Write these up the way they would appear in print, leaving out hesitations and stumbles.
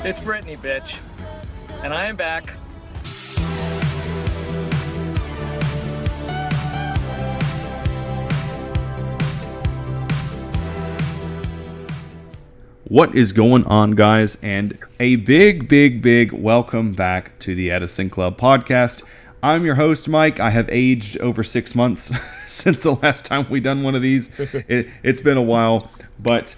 It's Brittany, bitch. And I am back. What is going on, guys? And a big welcome back to the Edison Club podcast. I'm your host, Mike. I have aged over 6 months since the last time we done one of these. It's been a while, but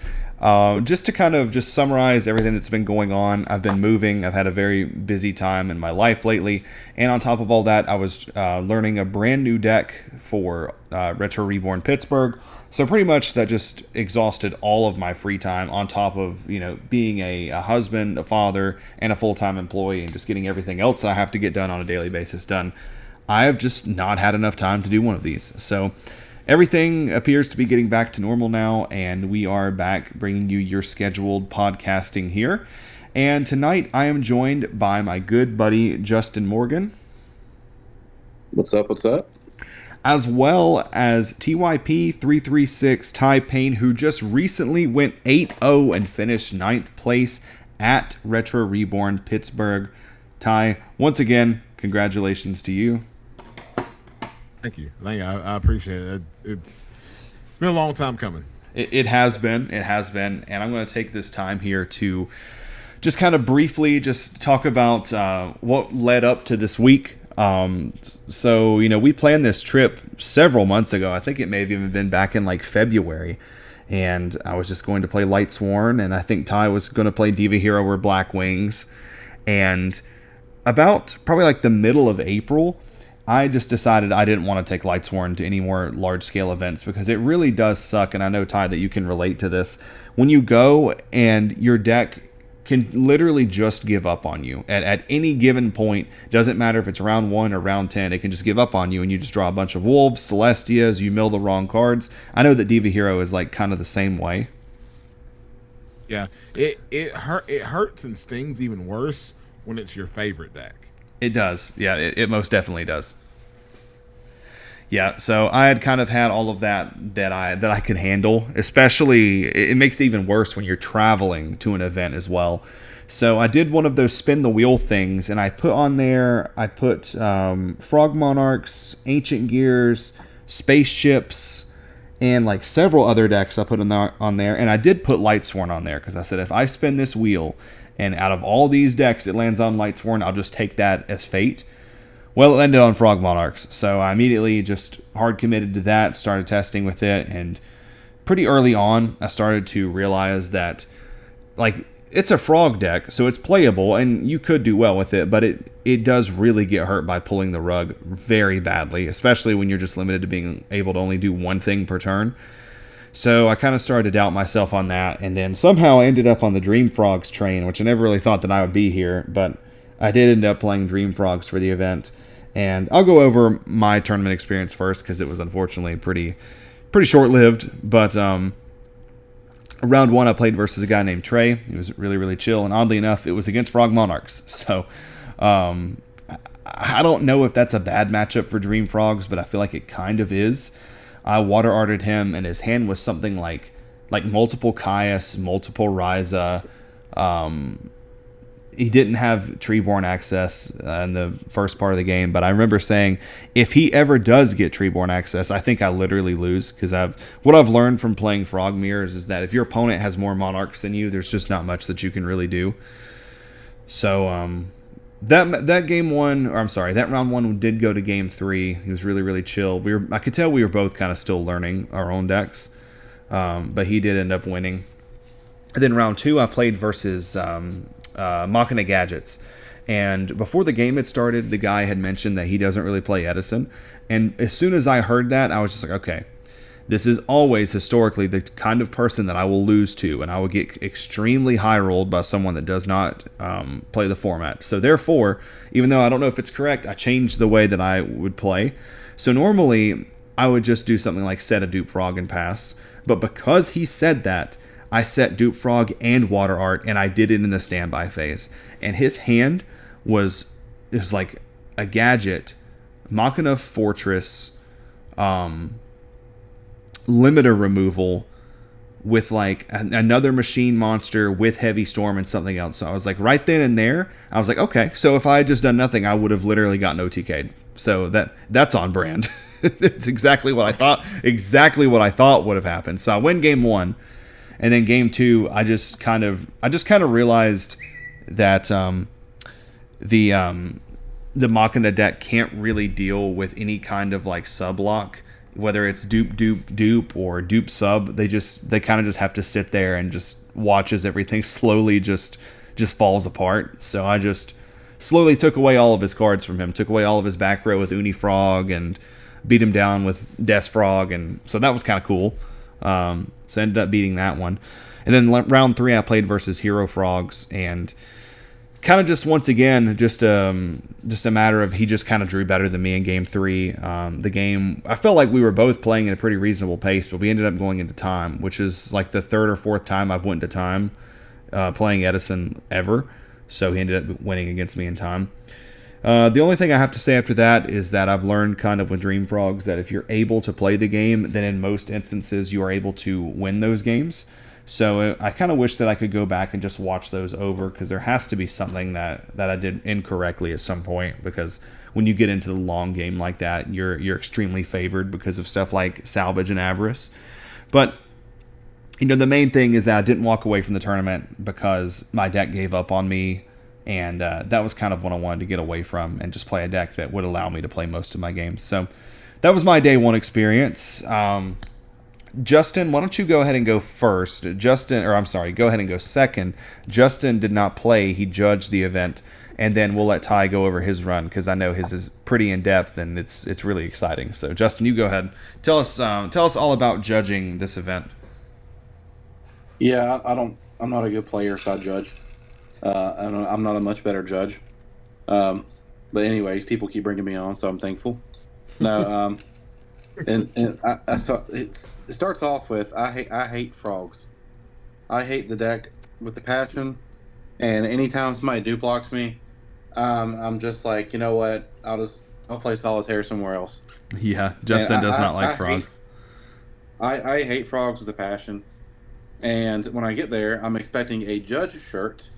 just to kind of just summarize everything that's been going on, I've been moving. I've had a very busy time in my life lately, and on top of all that, I was learning a brand new deck for Retro Reborn Pittsburgh. So pretty much that just exhausted all of my free time on top of, being a husband, a father, and a full-time employee and just getting everything else I have to get done on a daily basis done. I have just not had enough time to do one of these. So everything appears to be getting back to normal now, and we are back bringing you your scheduled podcasting here. And tonight I am joined by my good buddy, Justin Morgan. What's up? As well as TYP336 Ty Payne, who just recently went 8-0 and finished 9th place at Retro Reborn Pittsburgh. Ty, once again, congratulations to you. Thank you. I appreciate it. It's been a long time coming. It has been, and I'm going to take this time here to just kind of briefly just talk about what led up to this week. So, we planned this trip several months ago. I think it may have even been back in like February. And I was just going to play Lightsworn, and I think Ty was going to play Diva Hero or Black Wings. And about probably like the middle of April, I just decided I didn't want to take Lightsworn to any more large-scale events because it really does suck. And I know, Ty, that you can relate to this. When you go and your deck can literally just give up on you at any given point. Doesn't matter if it's round 1 or round 10, it can just give up on you, and you just draw a bunch of wolves, Celestias, you mill the wrong cards. I know that Diva Hero is like kind of the same way. Yeah, it hurts and stings even worse when it's your favorite deck. It does. Yeah, it most definitely does. Yeah, so I had kind of had all of that I could handle. Especially, it makes it even worse when you're traveling to an event as well. So I did one of those spin the wheel things, and I put Frog Monarchs, Ancient Gears, Spaceships, and like several other decks I put on there. And I did put Lightsworn on there because I said if I spin this wheel, and out of all these decks it lands on Lightsworn, I'll just take that as fate. Well, it ended on Frog Monarchs, so I immediately just hard committed to that, started testing with it, and pretty early on, I started to realize that, like, it's a frog deck, so it's playable, and you could do well with it, but it does really get hurt by pulling the rug very badly, especially when you're just limited to being able to only do one thing per turn. So I kind of started to doubt myself on that, and then somehow I ended up on the Dream Frogs train, which I never really thought that I would be here, but I did end up playing Dream Frogs for the event. And I'll go over my tournament experience first because it was unfortunately pretty short-lived. But round 1 I played versus a guy named Trey. He was really chill, and oddly enough, it was against Frog Monarchs. So I don't know if that's a bad matchup for Dream Frogs, but I feel like it kind of is. I water arted him, and his hand was something like multiple Caius, multiple Ryza. He didn't have Treeborn access in the first part of the game, but I remember saying, if he ever does get Treeborn access, I think I literally lose, because what I've learned from playing Frog Mirrors is that if your opponent has more Monarchs than you, there's just not much that you can really do. So that round 1 did go to game 3. He was really chill. I could tell we were both kind of still learning our own decks, but he did end up winning. And then round 2, I played versus Machina Gadgets. And before the game had started, the guy had mentioned that he doesn't really play Edison. And as soon as I heard that, I was just like, okay, this is always historically the kind of person that I will lose to, and I will get extremely high rolled by someone that does not play the format. So therefore, even though I don't know if it's correct, I changed the way that I would play. So normally, I would just do something like set a Dupe Frog and pass. But because he said that, I set Dupe Frog and Water Art, and I did it in the standby phase. And his hand was like a gadget, Machina Fortress, limiter removal, with like another machine monster with heavy storm and something else. So I was like, right then and there, I was like, okay, so if I had just done nothing, I would have literally gotten OTK'd. So that's on brand. It's exactly what I thought. Exactly what I thought would have happened. So I win game 1, and then game 2, I just kind of realized that the Machina deck can't really deal with any kind of like sub lock, whether it's dupe or dupe sub. They kind of just have to sit there and just watch as everything slowly just falls apart. So I just slowly took away all of his cards from him, took away all of his back row with Unifrog, and beat him down with Death Frog, and so that was kind of cool. So I ended up beating that one. And then round 3, I played versus Hero Frogs, and kind of just once again, just a matter of he just kind of drew better than me in game 3. The game, I felt like we were both playing at a pretty reasonable pace, but we ended up going into time, which is like the 3rd or 4th time I've went into time playing Edison ever. So he ended up winning against me in time. The only thing I have to say after that is that I've learned kind of with Dream Frogs that if you're able to play the game, then in most instances you are able to win those games. So I kind of wish that I could go back and just watch those over, because there has to be something that I did incorrectly at some point, because when you get into the long game like that, you're extremely favored because of stuff like salvage and avarice. But the main thing is that I didn't walk away from the tournament because my deck gave up on me, and that was kind of what I wanted to get away from and just play a deck that would allow me to play most of my games. So that was my day 1 experience. Justin, why don't you go ahead and go first? Go ahead and go second. Justin did not play. He judged the event, and then we'll let Ty go over his run, because I know his is pretty in-depth, and it's really exciting. So, Justin, you go ahead. Tell us all about judging this event. Yeah, I'm not a good player, so I judge. I'm not a much better judge. But anyways, people keep bringing me on, so I'm thankful. No, and I saw it starts off with I hate frogs. I hate the deck with the passion, and anytime somebody duplocks me, I'm just like, you know what? I'll play solitaire somewhere else. Yeah, Justin does not like frogs. I hate frogs with a passion. And when I get there, I'm expecting a Judge shirt,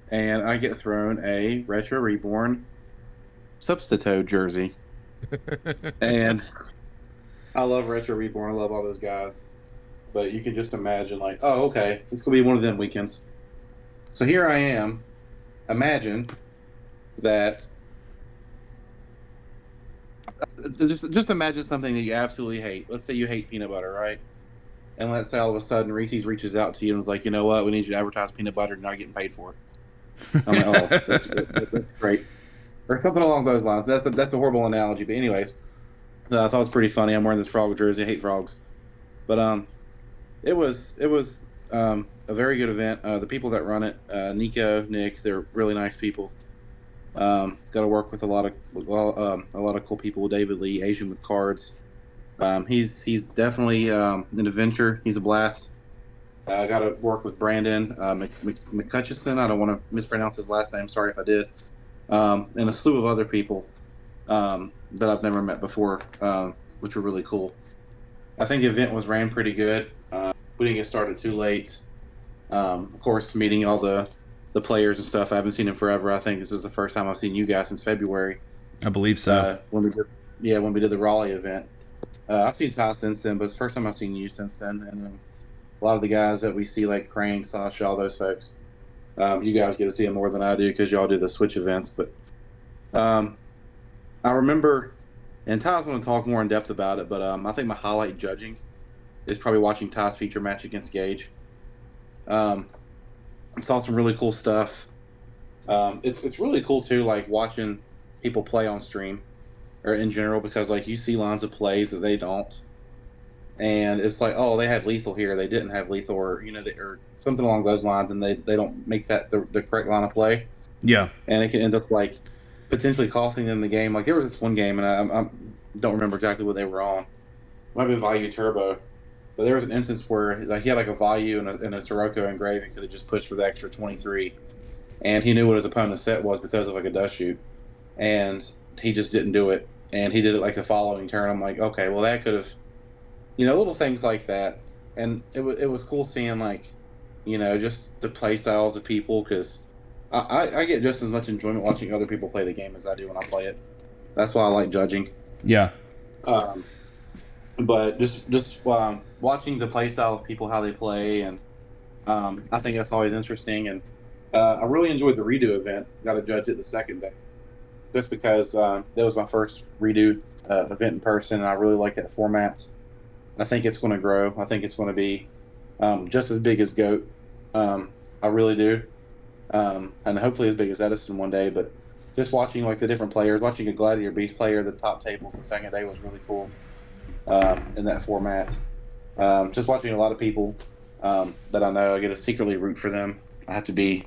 and I get thrown a Retro Reborn Substitute jersey. And I love Retro Reborn. I love all those guys. But you can just imagine, like, oh, okay, this could be one of them weekends. So here I am. Imagine that. Just imagine something that you absolutely hate. Let's say you hate peanut butter, right? And let's say all of a sudden Reese's reaches out to you and is like, you know what? We need you to advertise peanut butter. You're not getting paid for it. I'm like, oh, that's great. Or something along those lines. That's a horrible analogy. But anyways, I thought it was pretty funny. I'm wearing this frog jersey. I hate frogs. But it was a very good event. The people that run it, Nick, they're really nice people. Got to work with a lot of cool people. David Lee, Asian with cards. He's definitely an adventure. He's a blast. I got to work with Brandon McCutcheon. I don't want to mispronounce his last name. Sorry if I did. And a slew of other people that I've never met before, which were really cool. I think the event ran pretty good. We didn't get started too late. Of course, meeting all the players and stuff. I haven't seen them forever. I think this is the first time I've seen you guys since February. I believe so. When we did the Raleigh event. I've seen Ty since then, but it's the first time I've seen you since then. And a lot of the guys that we see, like Crane, Sasha, all those folks, you guys get to see them more than I do because y'all do the Switch events. But I remember, and Ty's going to talk more in depth about it, but I think my highlight judging is probably watching Ty's feature match against Gage. Saw some really cool stuff. It's really cool, too, like watching people play on stream. Or in general, because like you see lines of plays that they don't, and it's like, oh, they had lethal here, they didn't have lethal, or or something along those lines, and they don't make that the correct line of play. Yeah, and it can end up like potentially costing them the game. Like there was this one game, and I don't remember exactly what they were on. It might be Value Turbo, but there was an instance where like he had like a Value and a Sirocco engraving could have just pushed for the extra 23, and he knew what his opponent's set was because of like a dust shoot, and he just didn't do it. And he did it like the following turn. I'm like, okay, well that could have, little things like that. and it was cool seeing like, just the play styles of people because I get just as much enjoyment watching other people play the game as I do when I play it. That's why I like judging. Yeah. Um, but just watching the play style of people how they play, and I think that's always interesting. And I really enjoyed the redo event. Got to judge it the second day, just because that was my first redo event in person, and I really like that format. I think it's going to grow. I think it's going to be just as big as GOAT. I really do, and hopefully as big as Edison one day. But just watching like the different players, watching a Gladiator Beast player, the top tables the second day was really cool in that format. Just watching a lot of people that I know, I get to secretly root for them. I have to be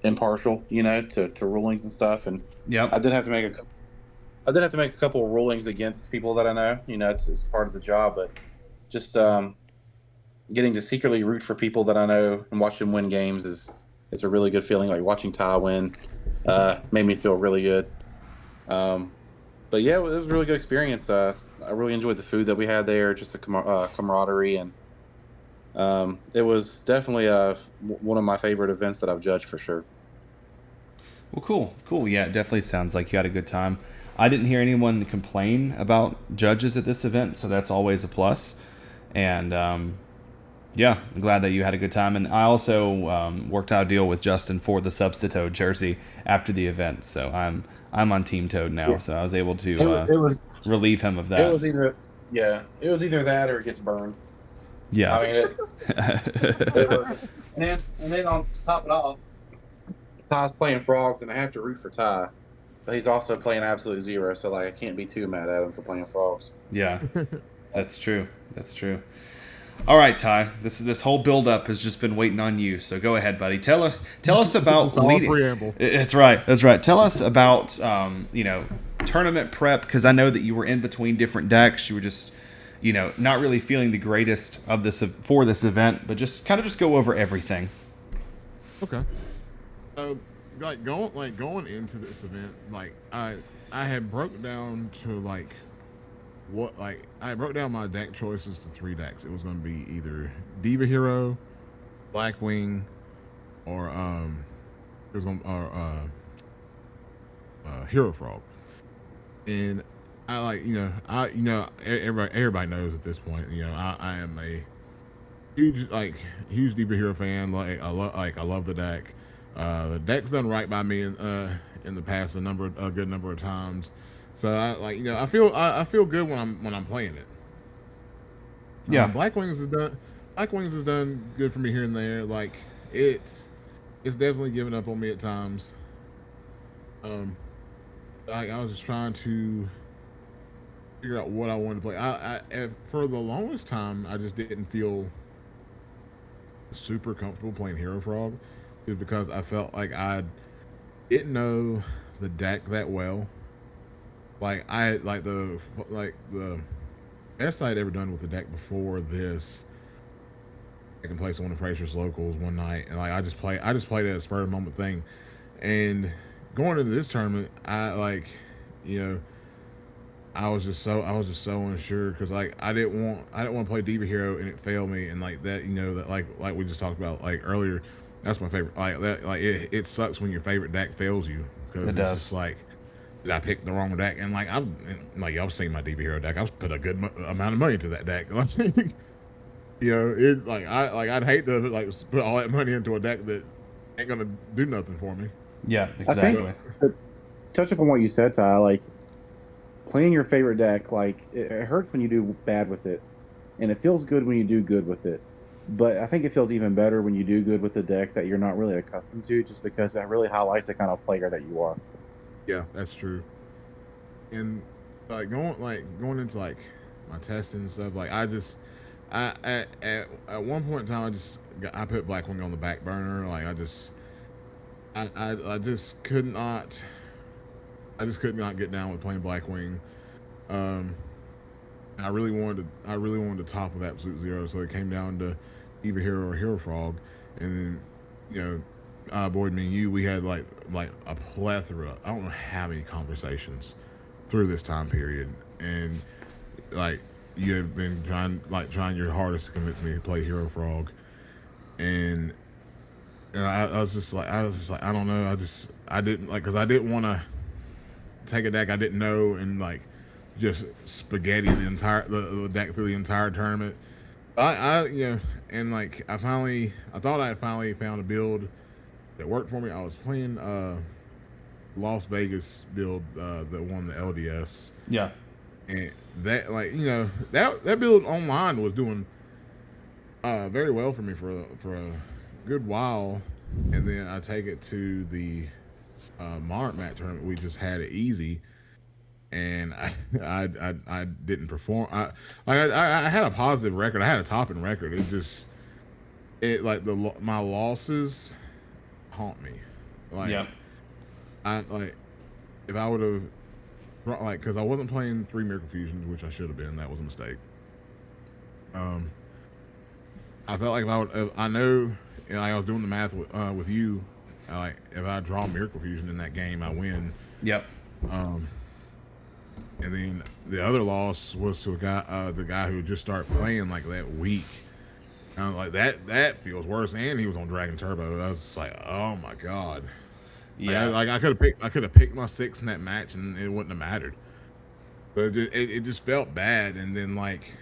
impartial, to rulings and stuff. And Yep. I did have to make a couple of rulings against people that I know. It's part of the job, but just getting to secretly root for people that I know and watch them win games it's a really good feeling. Like watching Ty win made me feel really good. But yeah, it was a really good experience. I really enjoyed the food that we had there, just the camaraderie, and it was definitely one of my favorite events that I've judged for sure. Well, cool. Yeah, it definitely sounds like you had a good time. I didn't hear anyone complain about judges at this event, so that's always a plus. And yeah, I'm glad that you had a good time. And I also worked out a deal with Justin for the Substitoad jersey after the event, so I'm on Team Toad now. So I was able to It was relieve him of that. it was either that or it gets burned. Yeah. I mean, it was, and then on top of it all, Ty's playing frogs, and I have to root for Ty, but he's also playing absolute zero, so like I can't be too mad at him for playing frogs. Yeah, that's true. That's true. All right, Ty. This whole build-up has just been waiting on you. So go ahead, buddy. Tell us about It's all leading. preamble. That's right. That's right. Tell us about tournament prep, because I know that you were in between different decks. You were just not really feeling the greatest of this for this event, but just go over everything. Okay. Going into this event, I had broke down to I broke down my deck choices to 3 decks. It was going to be either Diva Hero, Blackwing, or Hero Frog. And everybody knows at this point. I am a huge Diva Hero fan. I love the deck. The deck's done right by me in the past a good number of times. So I feel good when I'm playing it. Yeah. Blackwings has done good for me here and there. It's definitely given up on me at times. I was just trying to figure out what I wanted to play. For the longest time, I just didn't feel super comfortable playing Hero Frog, just because I felt like I didn't know the deck that well. The best I'd ever done with the deck before this, I can play one of Fraser's locals one night, and I just played it as a spur of the moment thing. And going into this tournament, I was just so unsure, because I didn't want to play Diva Hero and it failed me, and that we just talked about earlier. That's my favorite. It sucks when your favorite deck fails you, because It does. Just did I pick the wrong deck? And y'all seen my Diva Hero deck. I've put a good amount of money into that deck. I'd hate to put all that money into a deck that ain't gonna do nothing for me. Yeah, I exactly. think, to touch up on what you said, Ty, playing your favorite deck, it hurts when you do bad with it, and it feels good when you do good with it. But I think it feels even better when you do good with a deck that you're not really accustomed to, just because that really highlights the kind of player that you are. Yeah, that's true. And going into my testing and stuff, at one point in time I put Blackwing on the back burner. I just could not get down with playing Blackwing. I really wanted to topple Absolute Zero, so it came down to Diva Hero or Hero Frog, and then Boyd, me and you, we had like a plethora. I don't know how many conversations through this time period, and you had been trying your hardest to convince me to play Hero Frog, and I was just like, I don't know, I didn't like, because I didn't want to take a deck I didn't know and like just spaghetti the deck through the entire tournament. And like I thought I had finally found a build that worked for me. I was playing Las Vegas build that won the LDS. Yeah. And that, like, that build online was doing very well for me for a good while, and then I take it to the Monarch Mat tournament. We just had it easy, and I didn't perform. I had a positive record. I had a topping record. My losses haunt me. Like, yeah. If I would have, like, because I wasn't playing 3 Miracle Fusions, which I should have been. That was a mistake. I felt like I know, I was doing the math with you. Like, if I draw Miracle Fusion in that game, I win. Yep. And then the other loss was to the guy who just started playing like that week. Like that feels worse, and he was on Dragon Turbo. I was just like, oh my god. Yeah. Like I could have picked my 6 in that match, and it wouldn't have mattered. But it just felt bad, and then like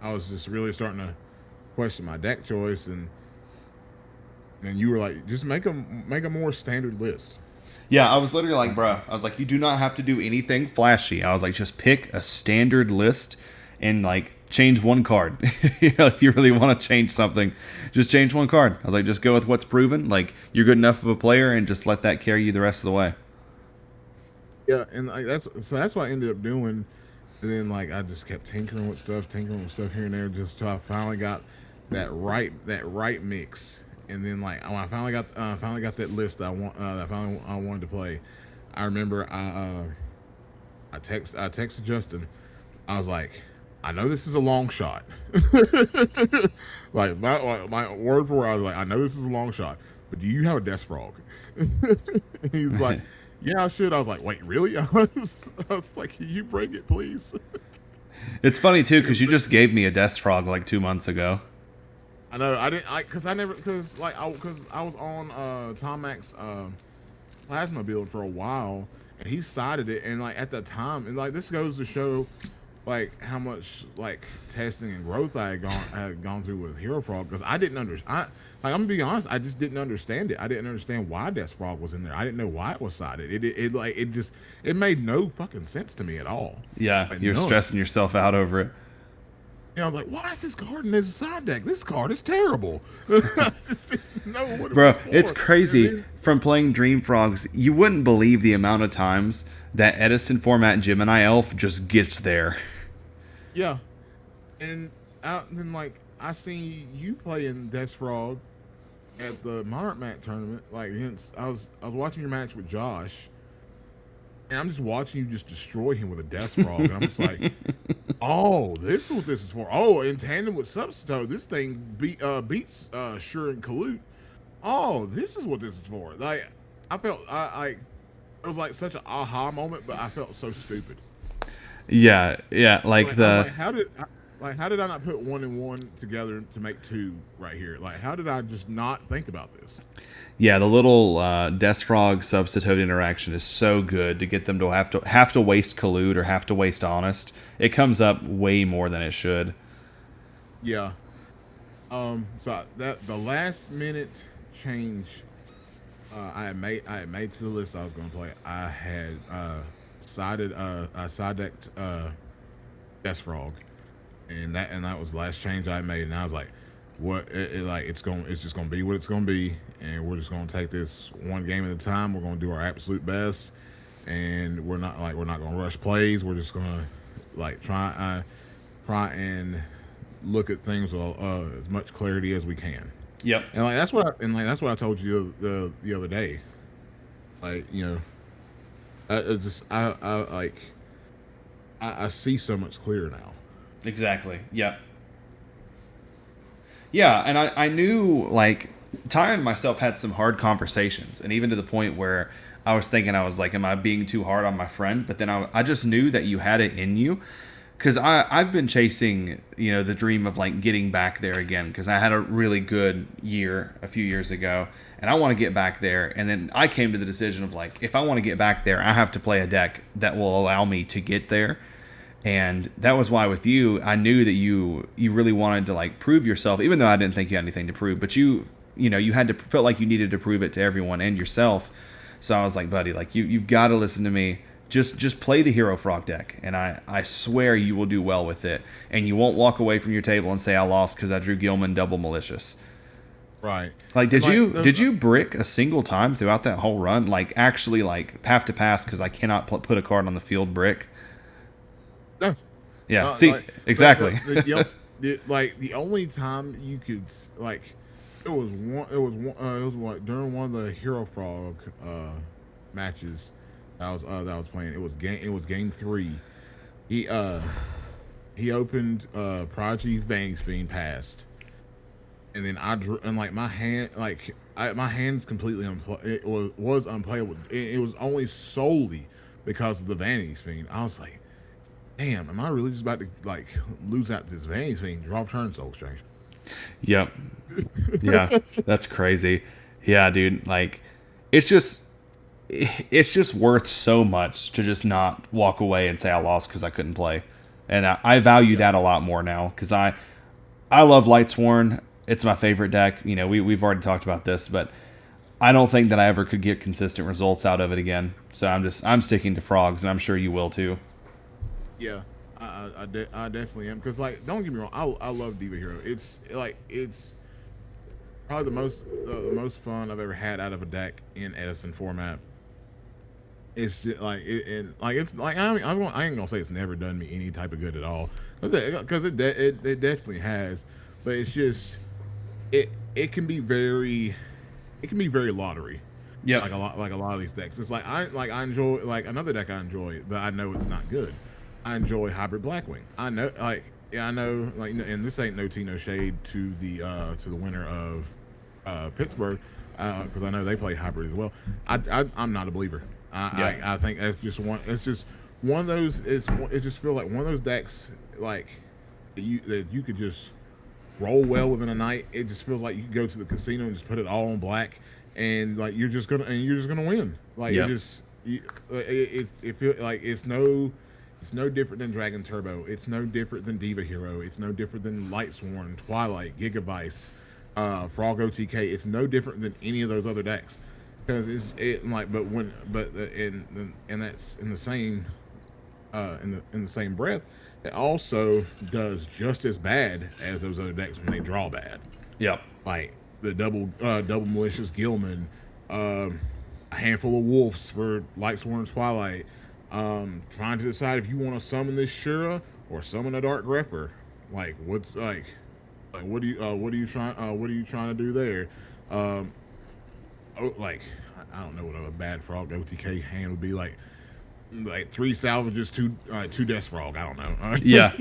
I was just really starting to question my deck choice, and you were like, just make a more standard list. Yeah, I was literally like, bro, I was like, you do not have to do anything flashy. I was like, just pick a standard list and like change one card. If you really want to change something, just change one card. I was like, just go with what's proven. Like, you're good enough of a player, and just let that carry you the rest of the way. Yeah, and like that's what I ended up doing. And then like I just kept tinkering with stuff here and there, just till I finally got that right mix. And then like when I finally got that list that I wanted to play, I remember I texted Justin. I was like, I know this is a long shot. Like my word for it, I was like, I know this is a long shot, but do you have a Death Frog? He's like, yeah, I should. I was like, wait, really? I was like, can you bring it, please? It's funny too, because you just gave me a Death Frog like 2 months ago. I know. I didn't. Because I was on Tom Mac's plasma build for a while, and he sided it, and like at the time, and like this goes to show like how much like testing and growth I had gone through with Hero Frog, because I didn't understand. Like, I'm gonna be honest, I just didn't understand it. I didn't understand why Death Frog was in there. I didn't know why it was sided. It made no fucking sense to me at all. Yeah, Like, you're stressing yourself out over it. I was like, why is this card in this side deck? This card is terrible. I just didn't know what it Bro, was for. it's crazy. From playing Dream Frogs, you wouldn't believe the amount of times that Edison format Gemini Elf just gets there. Yeah. And then like I seen you playing Death Frog at the Monarch Mat tournament. Like, I was watching your match with Josh, and I'm just watching you just destroy him with a Death Frog, and I'm just like, oh, this is what this is for. Oh, in tandem with Substitute, this thing beats Sure and Kalut. Oh, this is what this is for. Like, I felt it was like such an aha moment, but I felt so stupid. Yeah, like how did I not put 1 and 1 together to make 2 right here? Like, how did I just not think about this? Yeah, the little Death Frog Substitute interaction is so good to get them to have to waste Collude or have to waste Honest. It comes up way more than it should. Yeah. So that the last minute change I had made to the list I was going to play. I had side decked Death Frog. And that was the last change I made, and I was like, "What? It's just gonna be what it's gonna be, and we're just gonna take this one game at a time. We're gonna do our absolute best, and we're not gonna rush plays. We're just gonna like try and look at things with as much clarity as we can." Yep. And that's what I told you the other day. Like, I see so much clearer now. Exactly. Yep. Yeah, and I knew, like, Ty and myself had some hard conversations, and even to the point where I was thinking, I was like, am I being too hard on my friend? But then I just knew that you had it in you, because I've been chasing, the dream of like getting back there again, because I had a really good year a few years ago, and I want to get back there. And then I came to the decision of like, if I want to get back there, I have to play a deck that will allow me to get there. And that was why with you, I knew that you really wanted to like prove yourself, even though I didn't think you had anything to prove. But you felt like you needed to prove it to everyone and yourself. So I was like, buddy, like you've got to listen to me. Just play the Hero Frog deck, and I swear you will do well with it. And you won't walk away from your table and say I lost because I drew Gilman double malicious. Right. Like, did you brick a single time throughout that whole run? Like, actually, like, have to pass because I cannot put a card on the field brick? No. Yeah. See, like, exactly. The only time you could like, it was like during one of the Hero Frog matches that I was playing. It was game 3. He opened Prodigy Vanguard Fiend passed. And then I drew, and like my hand's completely it was unplayable. It was only solely because of the Vanity Fiend. I was like, damn, am I really just about to like lose out this Vanity Fiend? Draw turn Soul Exchange. Yep. Yeah, that's crazy. Yeah, dude. Like, it's just worth so much to just not walk away and say I lost because I couldn't play. And I value that a lot more now, because I love Lightsworn. It's my favorite deck. We've already talked about this, but I don't think that I ever could get consistent results out of it again. So I'm sticking to Frogs, and I'm sure you will too. Yeah, I definitely am, because like, don't get me wrong, I love Diva Hero. It's probably the most fun I've ever had out of a deck in Edison format. It's just like it's like I ain't gonna say it's never done me any type of good at all, because it definitely has, but it's just it can be very lottery. Yeah, like a lot of these decks. It's like I enjoy, like, another deck I enjoy, but I know it's not good. I enjoy Hybrid Blackwing. I know, like, and this ain't no tea, no shade to the winner of Pittsburgh, because I know they play hybrid as well. I'm not a believer. I think that's just one. It's just one of those. It just feels like one of those decks, like, that you could just roll well within a night. It just feels like you could go to the casino and just put it all on black, and like you're just gonna win. Like, it feels like it's no different than Dragon Turbo. It's no different than Diva Hero. It's no different than Lightsworn, Twilight, Gigavice, Frog OTK. It's no different than any of those other decks, because and that's in the same in the same breath. It also does just as bad as those other decks when they draw bad. Yep. Like the double malicious Gilman, a handful of wolves for Lightsworn, Twilight. Trying to decide if you want to summon this Shura or summon a Dark Grepher. Like, what's like what are you trying to do there? Like, I don't know what a bad Frog OTK hand would be like. Like 3 salvages, 2 Death Frog. I don't know. Yeah.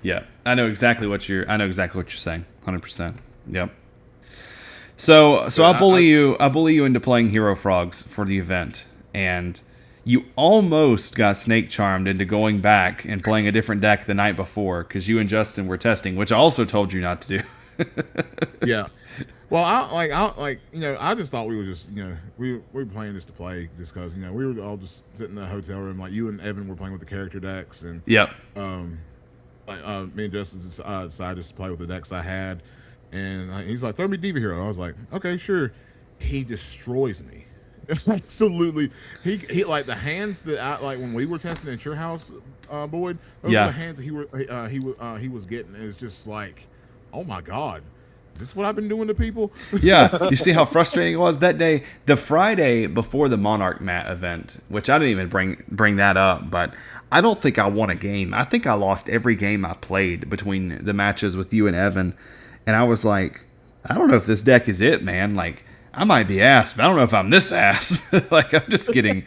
Yeah. I know exactly what you're saying. 100%. Yep. So I'll bully you into playing Hero Frogs for the event. And you almost got snake charmed into going back and playing a different deck the night before, because you and Justin were testing, which I also told you not to do. Yeah. Well, I just thought we were just, we were playing this to play, just because, we were all just sitting in the hotel room. Like, you and Evan were playing with the character decks, and yep. Me and Justin decided just to play with the decks I had, and he's like, "Throw me Diva Hero." I was like, "Okay, sure." He destroys me. Absolutely. He like the hands that I like when we were testing at your house, Boyd. Those were the hands that he was getting. It's just like, oh my god, is this what I've been doing to people? Yeah. You see how frustrating it was that day, the Friday before the Monarch Mat event, which I didn't even bring that up, but I don't think I won a game. I think I lost every game I played between the matches with you and Evan, and I was like, I don't know if this deck is it, man. Like, I might be ass, but I don't know if I'm this ass. Like, I'm just getting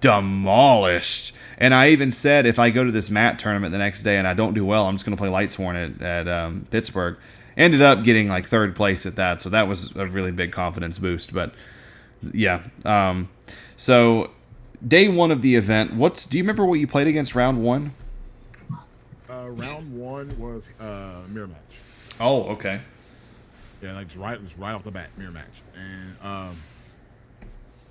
demolished. And I even said, if I go to this mat tournament the next day and I don't do well, I'm just going to play Lightsworn at Pittsburgh. Ended up getting like 3rd place at that, so that was a really big confidence boost. But yeah, so day one of the event, do you remember what you played against round one? Round one was mirror match. Oh, okay. Yeah, like just right off the bat, mirror match, and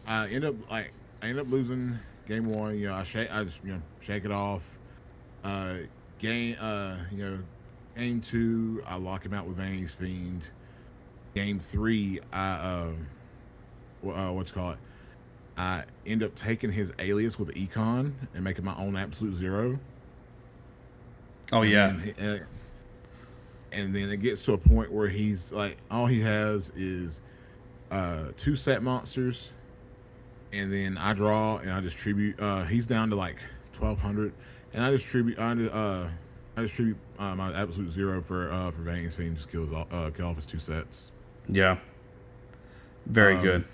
I ended up losing game one. You know, I just shake it off. Game game two, I lock him out with Vanny's Fiend. Game three, I I end up taking his alias with Econ and making my own absolute zero. Oh, yeah. And then it gets to a point where he's like, all he has is 2 set monsters, and then I draw and I distribute. He's down to like 1,200, and I distribute. I distribute my absolute zero for Vanny's Fiend. Just kill off his 2 sets. Yeah. Very good.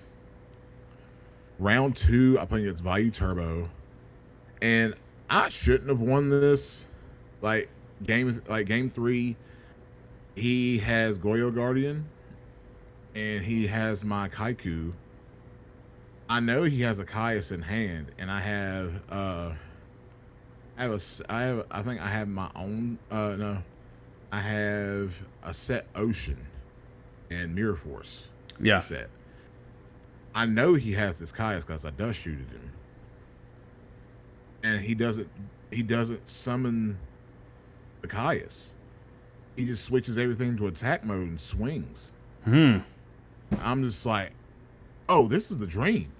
Round 2, I played against Value Turbo, and I shouldn't have won this. Game 3, he has Goyo Guardian, and he has my Kaiku. I know he has a Caius in hand, and I think I have my own. No, I have a set Ocean and Mirror Force. Yeah. Set. I know he has this Caius because I dust shooted him, and he doesn't summon the Caius. He just switches everything to attack mode and swings. I'm just like, oh, this is the dream.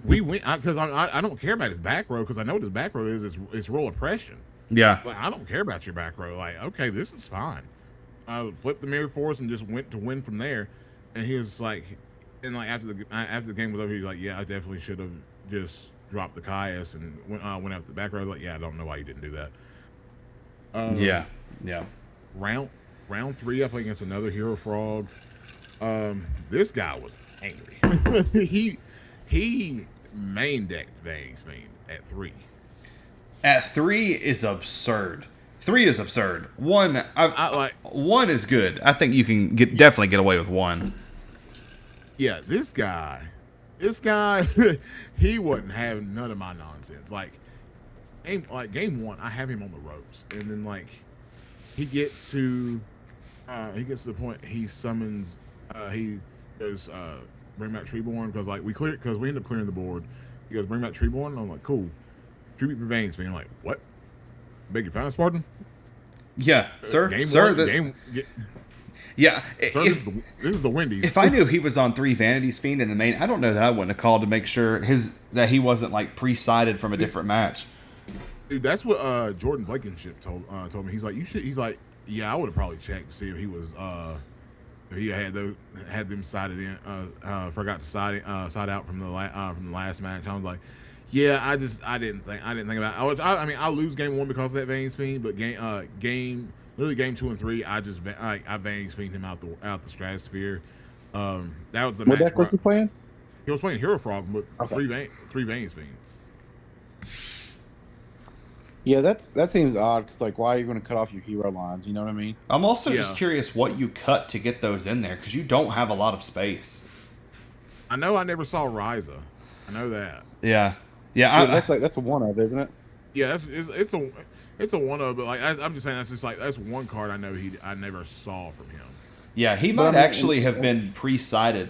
We win because I don't care about his back row because I know what his back row is. It's roll oppression. Yeah. Like, I don't care about your back row. Like, okay, this is fine. I flipped the Mirror Force and just went to win from there. And he was like, and like after the game was over, he was like, yeah, I definitely should have just dropped the Caius and went after the back row. I was like, yeah, I don't know why you didn't do that. Yeah. Round 3, I played against another Hero Frog. This guy was angry. he main decked Vanny's Fiend at 3. At 3 is absurd. 3 is absurd. 1, one is good. I think you can definitely get away with 1. Yeah, this guy, he wasn't having none of my nonsense. Game 1, I have him on the ropes, and then he gets to the point he summons. He goes bring back Treeborn because we end up clearing the board. He goes bring back Treeborn, and I'm like, cool. Tribute for Vanny's Fiend. I'm like, what? Beg your finest pardon? Yeah, sir. Game sir. One, yeah. Sir, this is the Wendy's. If I knew he was on 3 Vanity's Fiend in the main, I don't know that I wouldn't have called to make sure that he wasn't pre-sided from a different match. Dude, that's what Jordan Blankenship told me. He's like, you should. He's like, yeah, I would have probably checked to see if he was if he had them sided in. Forgot to side out from the last match. I was like, yeah, I didn't think about it. I lose game 1 because of that Vanny's Fiend, but game 2 and 3, I Vanny's Fiend him out the stratosphere. That was the match. What deck was he playing? He was playing Hero Frog, but okay. 3 Vanny's Fiend. Yeah, that seems odd because why are you going to cut off your hero lines? You know what I mean? I'm also just curious what you cut to get those in there because you don't have a lot of space. I know I never saw Ryza. I know that. Yeah. That's a one of, isn't it? Yeah, it's a one of, but I'm just saying that's one card I know I never saw from him. Yeah, he might actually have been pre-sided.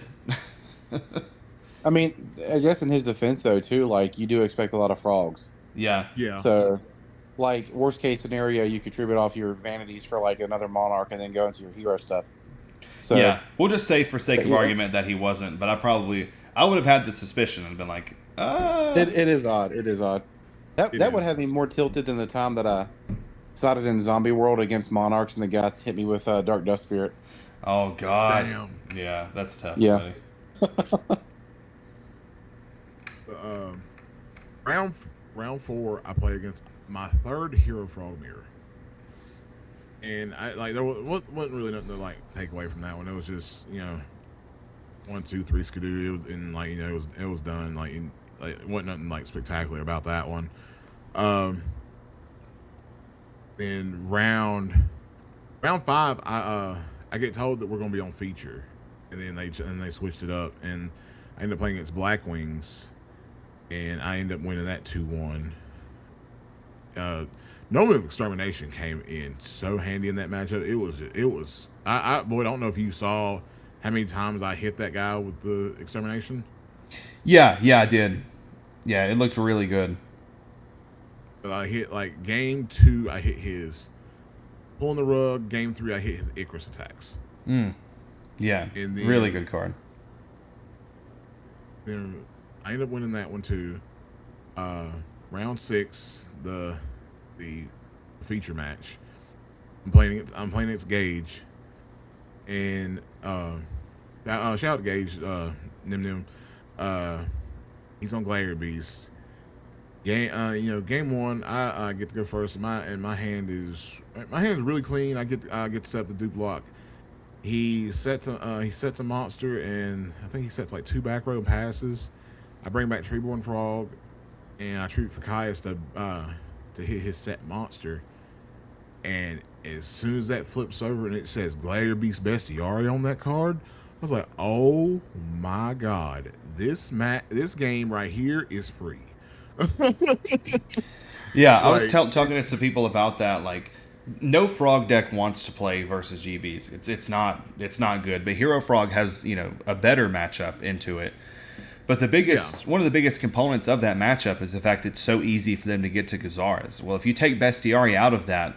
I mean, I guess in his defense though too, you do expect a lot of frogs. Yeah. So, worst case scenario, you contribute off your vanities for another monarch and then go into your hero stuff. So, yeah, we'll just say for sake of argument that he wasn't, but I would have had the suspicion and been like, It is odd. It is odd. That would have me more tilted than the time that I sided in Zombie World against Monarchs and the guy hit me with Dark Dust Spirit. Oh, God. Damn. Yeah, that's tough, yeah. buddy. Round 4, I play against my 3rd Hero Frog mirror. And there wasn't really nothing to take away from that one. It was just 1, 2, 3 skidoo, and it was done. It wasn't nothing spectacular about that one. Then round 5, I get told that we're gonna be on feature, and then they switched it up, and I ended up playing against Black Wings, and I end up winning that 2-1. Moment of Extermination came in so handy in that matchup. It was. Boy, I don't know if you saw how many times I hit that guy with the Extermination. Yeah, I did. Yeah, it looked really good. I hit like game 2, I hit his pulling the rug. Game 3, I hit his Icarus attacks. Yeah, And then, really good card. Then I ended up winning that one too. Round 6, the feature match. I'm playing against Gage, and shout out to Gage, Nim. He's on Gladiator Beast. Game 1, I get to go first. My hand is really clean. I get to set up the dupe block. He sets a monster, and I think he sets like 2 back row passes. I bring back Treeborn Frog, and I treat for Caius to hit his set monster. And as soon as that flips over and it says Gladiator Beast Bestiari on that card, I was like, oh my god, this game right here is free. Yeah, I was talking to some people about that. Like, no Frog deck wants to play versus GBs. It's not good. But Hero Frog has a better matchup into it. But one of the biggest components of that matchup is the fact it's so easy for them to get to Gazars. Well, if you take Bestiari out of that,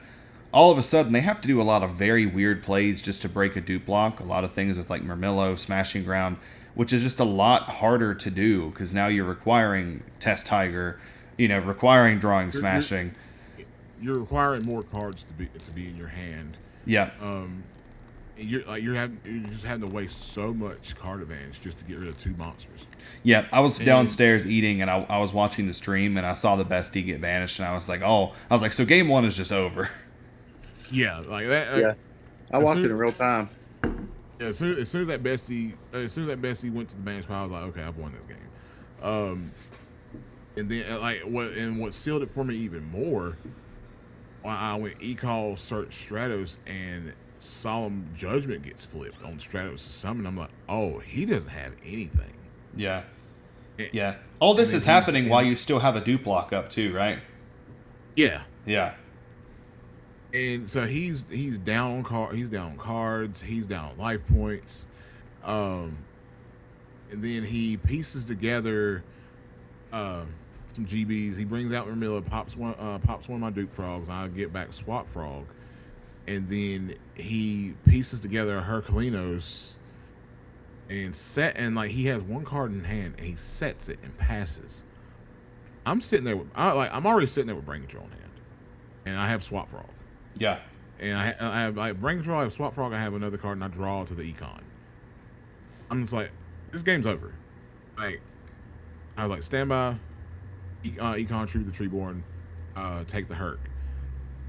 all of a sudden they have to do a lot of very weird plays just to break a dupe block. A lot of things with like Murmillo, Smashing Ground, which is just a lot harder to do because now you're requiring Test Tiger, requiring drawing Smashing. You're requiring more cards to be in your hand. Yeah. You're just having to waste so much card advantage just to get rid of 2 monsters. Yeah, I was downstairs eating and I was watching the stream and I saw the bestie get banished and I was like, so game 1 is just over. Yeah, like that. Yeah, I watched it in real time. Yeah, as soon as that bestie went to the banish pile, I was like, okay, I've won this game. And then what sealed it for me even more, I went Ecall search Stratos and Solemn Judgment gets flipped on Stratos' summon. I'm like, oh, he doesn't have anything. Yeah. Yeah. All this is happening while you still have a dupe block up too, right? Yeah. Yeah. And so he's down on cards, he's down on life points. And then he pieces together some GBs. He brings out Murmillo, pops one of my Duke Frogs, and I get back Swap Frog. And then he pieces together a Herculinos and like he has 1 card in hand and he sets it and passes. I'm already sitting there with Brain Control in hand. And I have Swap Frog. Yeah. And I have like Brain Control, I have Swap Frog, I have another card, and I draw to the Econ. I'm just like, this game's over. Like, I was like, stand by, Econ, tribute the Treeborn, take the Herc.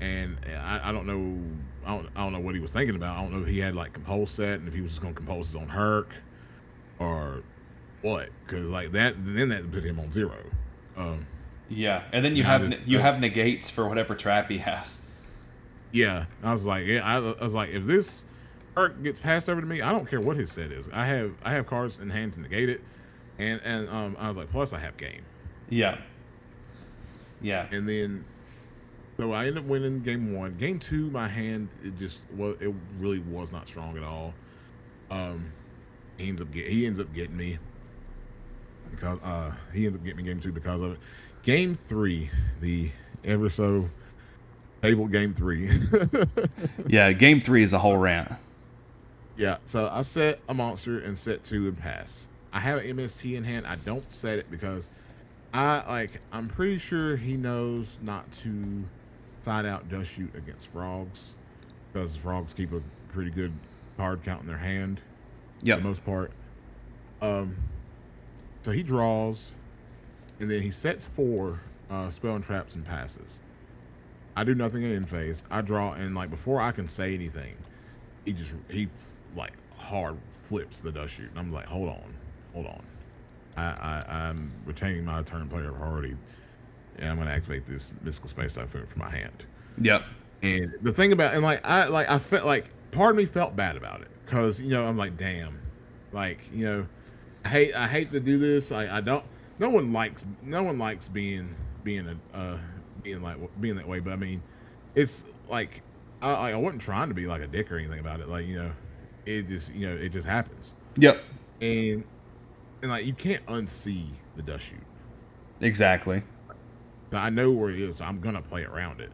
And I don't know what he was thinking about. I don't know if he had like Compulse set and if he was just going to Compulse his own Herc or what. Because like that put him on 0. Yeah, and then you have negates for whatever trap he has. Yeah, I was like, if this Herc gets passed over to me, I don't care what his set is. I have cards in hand to negate it, and I was like, plus I have game. Yeah. Yeah. And then, so I ended up winning game 1. Game 2, my hand it really was not strong at all. He ends up getting me because he ends up getting me game 2 because of it. Game 3, the ever so table game 3. Yeah, game 3 is a whole rant. Yeah, so I set a monster and set 2 and pass. I have an MST in hand. I don't set it because I'm pretty sure he knows not to side out Dust Shoot against frogs because frogs keep a pretty good card count in their hand. Yep. For the most part. So he draws, and then he sets 4 spell and traps and passes. I do nothing in end phase. I draw, and like before I can say anything, he like hard flips the Dust Shoot. And I'm like, hold on. I'm retaining my turn player priority, and I'm going to activate this Mystical Space Typhoon from my hand. Yep. And the thing about, and I felt like part of me felt bad about it because I'm like, damn, like I hate to do this. I don't no one likes being being that way. But I mean, it's like I wasn't trying to be like a dick or anything about it. Like, it just it just happens. Yep. And like you can't unsee the dust chute. Exactly. So I know where it is, so I'm gonna play around it.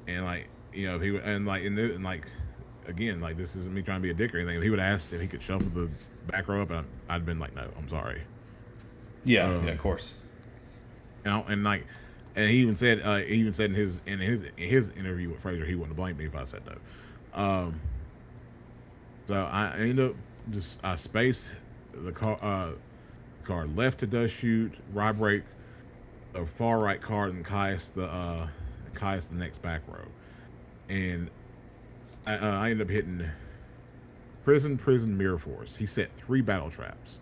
And like if he and like again, like this isn't me trying to be a dick or anything. If he would have asked if he could shuffle the back row up, I'd been like, no, I'm sorry. Yeah, of course. And he even said in his interview with Fraser, he wouldn't have blamed me if I said no. So I ended up I spaced the car left to dust chute, rye brake, a far right car, and Caius the next back row, and I ended up hitting prison, mirror force. He set 3 battle traps,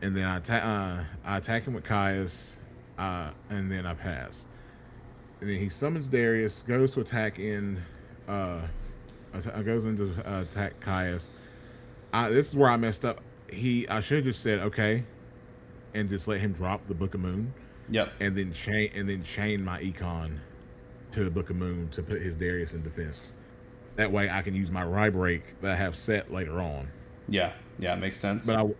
and then I attack him with Caius, and then I pass, and then he summons Darius, goes to attack goes into attack Caius. This is where I messed up. I should have just said okay, and just let him drop the Book of Moon. Yep. And then chain my econ to the Book of Moon to put his Darius in defense. That way I can use my rye brake that I have set later on. Yeah, it makes sense. But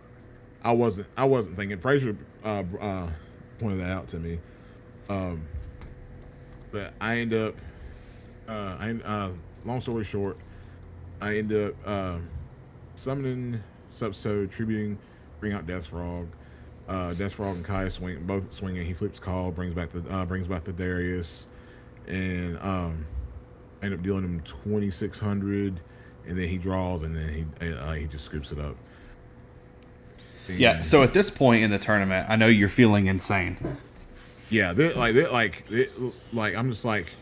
I wasn't thinking. Fraser pointed that out to me. But I end up long story short, I end up summoning Subso, tributing, bring out Death Frog. Death Frog and Kai both swinging. He flips call, brings back the Darius, and end up dealing him 2,600, and then he draws, and then he just scoops it up. And yeah. So at this point in the tournament, I know you're feeling insane. Yeah, I'm just like, I was like,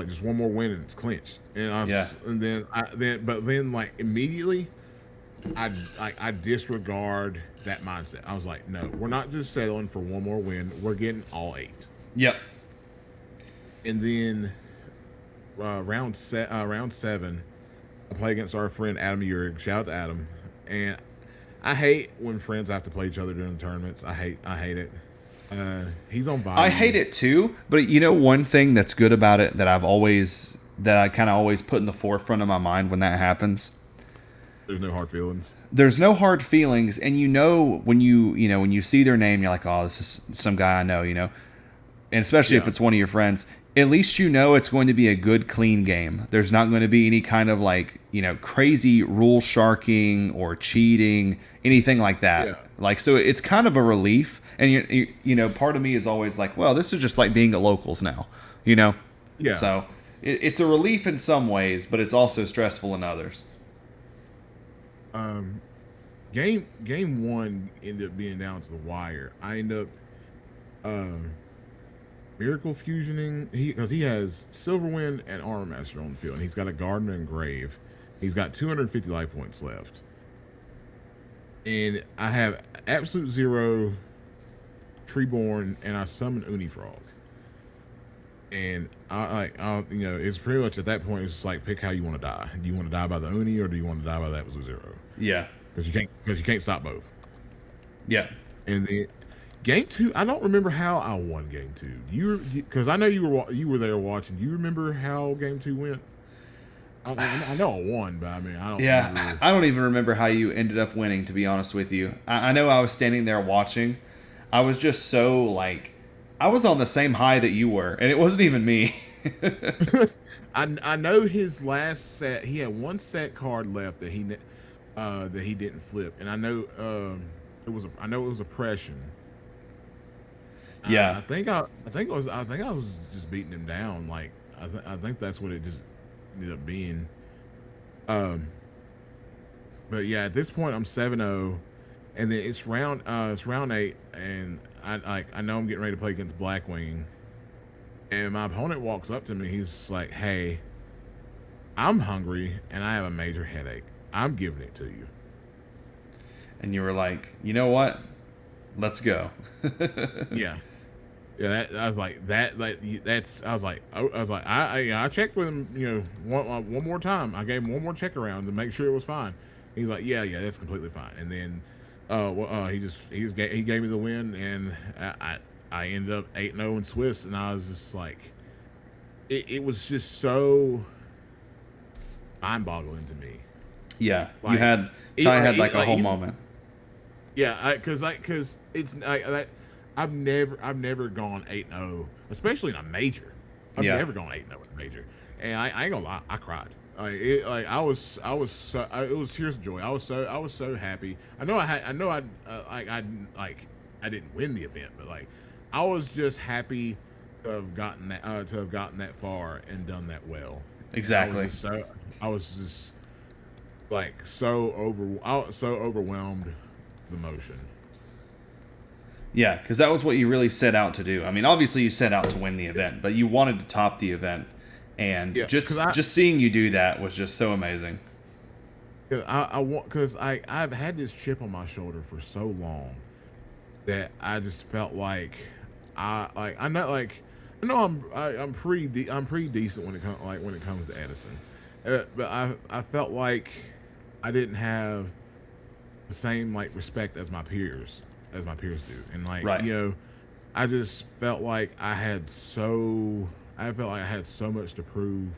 just one more win and it's clinched. And then like immediately, I disregard that mindset. I was like, no, we're not just settling for one more win. We're getting all 8. Yep. And then round 7, I play against our friend Adam Urig. Shout out to Adam. And I hate when friends have to play each other during the tournaments. I hate it. He's on volume. I hate it too, but one thing that's good about it that I kind of always put in the forefront of my mind when that happens. There's no hard feelings. There's no hard feelings, and when you see their name, you're like, oh, this is some guy I know, and especially if it's one of your friends. At least it's going to be a good, clean game. There's not going to be any kind of crazy rule sharking or cheating, anything like that. Yeah. So it's kind of a relief. And part of me is always like, well, this is just like being at locals now, Yeah. So it's a relief in some ways, but it's also stressful in others. Game 1 ended up being down to the wire. I end up Miracle Fusioning because he has Silverwind and Armor Master on the field, and he's got a Gardener and Grave. He's got 250 life points left, and I have absolute 0 Treeborn, and I summon Unifrog. And it's pretty much at that point, it's just like, pick how you want to die. Do you want to die by the Uni, or do you want to die by the absolute 0? Yeah, because you can't stop both. Yeah. And then game 2, I don't remember how I won game 2. Because I know you were there watching. Do you remember how game 2 went? I know I won, but I mean, I don't. Yeah, remember. I don't even remember how you ended up winning. To be honest with you, I know I was standing there watching. I was just so I was on the same high that you were, and it wasn't even me. I know his last set. He had one set card left that he didn't flip, and I know it was oppression. Yeah, I think I was just beating him down. I think that's what it just ended up being. But yeah, at this point I'm 7-0, and then it's round 8, and I know I'm getting ready to play against Blackwing, and my opponent walks up to me. He's like, "Hey, I'm hungry and I have a major headache. I'm giving it to you." And you were like, "You know what? Let's go." Yeah. I was like that. I checked with him, one more time. I gave him one more check around to make sure it was fine. He's like, yeah, that's completely fine. And then He gave me the win, and I ended up 8-0 in Swiss, and I was just like, it was just so mind-boggling to me. Yeah, Like, Ty had like a whole moment. Yeah, because it's I've never gone 8-0, especially in a major. I've never gone 8-0 in a major, and I ain't gonna lie, I cried. I was so it was tears of joy. I was so happy. I didn't win the event, but like I was just happy to have gotten that far and done that well. Exactly. I was just like so overwhelmed with emotion. Yeah, because that was what you really set out to do. I mean, obviously you set out to win the event, but you wanted to top the event, and just seeing you do that was just so amazing. I've had this chip on my shoulder for so long that I just felt like I'm pretty decent when it comes to Edison, but I felt like I didn't have the same like respect as my peers do, and like right. I just felt like I had so much to prove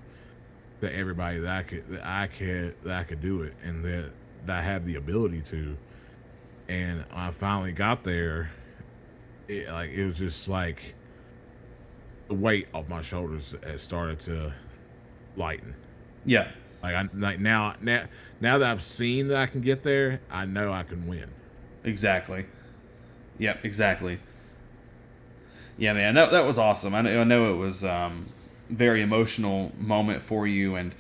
to everybody that I could do it, and that I had the ability to. And when I finally got there, it was just like the weight off my shoulders had started to lighten. Yeah. Now that I've seen that I can get there, I know I can win. Exactly. Yep, exactly. Yeah, man, that was awesome. I know it was very emotional moment for you, and